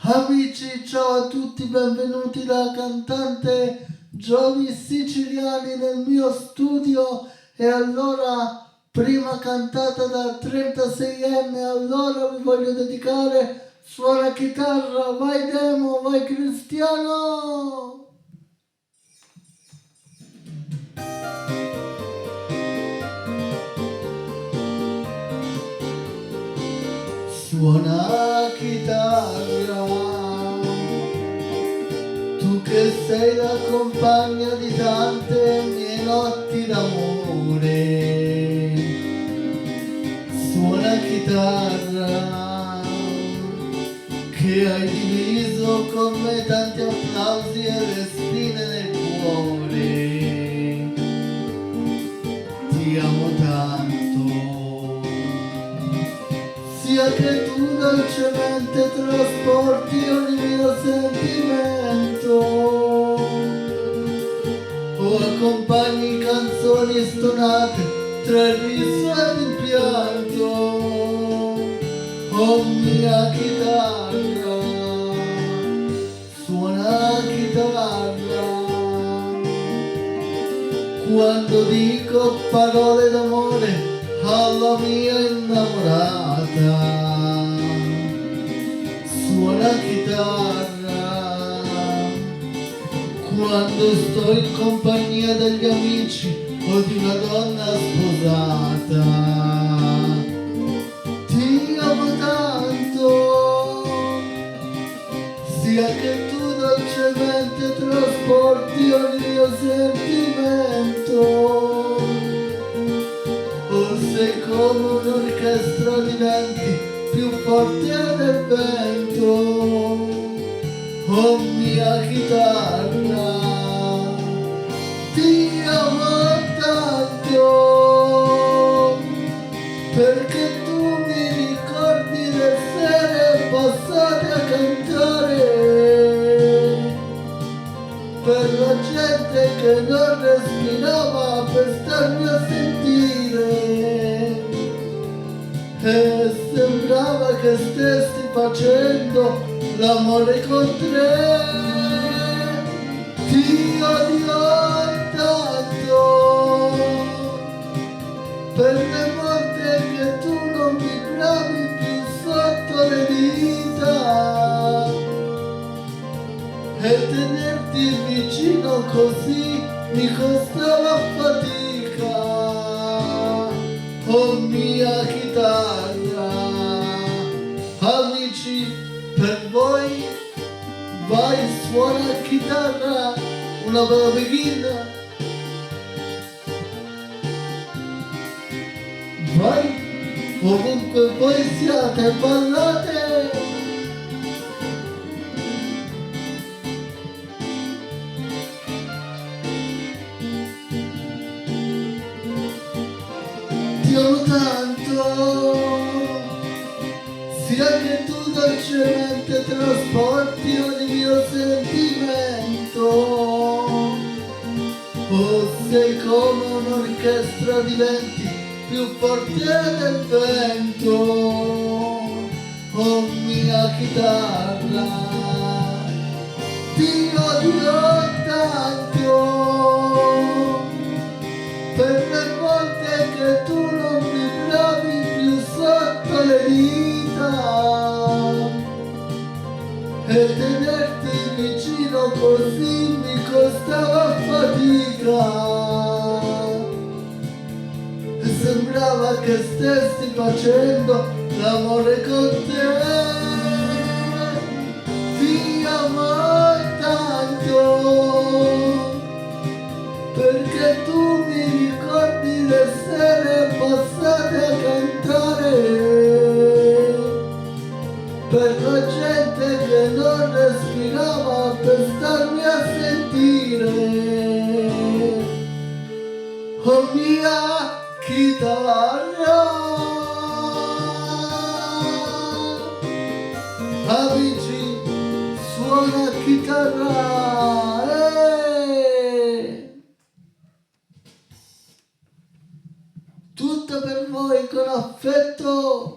Amici, ciao a tutti, benvenuti da cantante Giovi Siciliani nel mio studio. E allora, prima cantata da 36enne, allora vi voglio dedicare Suona chitarra, vai Demo, vai Cristiano! Suona chitarra, tu che sei la compagna di tante mie notti d'amore. Suona chitarra, che hai diviso con me tanti applausi e le spine nel cuore. Ti amo tanto, sia che tu dolcemente trasporti ogni mio sentimento o accompagni canzoni stonate tra il riso ed il pianto. Oh mia chitarra, suona chitarra, quando dico parole d'amore alla mia innamorata. Suona chitarra, quando sto in compagnia degli amici o di una donna sposata. Ti amo tanto, sia che tu dolcemente trasporti ogni mio sentimento. O sei come un'orchestra di venti più forte del vento. Oh mia chitarra, ti amo tanto, perché tu mi ricordi le sere passate a cantare per la gente che non respirava per starmi a sentire. E sembrava che stessi facendo l'amore con te. Ti odio tanto per le volte che tu non vibravi più sotto le dita, e tenerti vicino così mi costava fatica. Oh mia chitarra, amici, per voi vai, suona chitarra, una bella beghina. Vai, ovunque voi siate, ballate. Ti amo tanto, sia che tu dolcemente trasporti ogni mio sentimento. O sei come un'orchestra di venti più forte del vento. Oh mia chitarra, ti odio tanto per le volte che tu non vibravi più sotto le dita, e tenerti vicino così mi costava fatica. E sembrava che stessi facendo l'amore con te. Ti amo tanto, perché tu mi ricordi le sere passate a cantare per la gente che non respirava per starmi a sentire. Oh mia chitarra, amici, suona chitarra. Tutto per voi con affetto.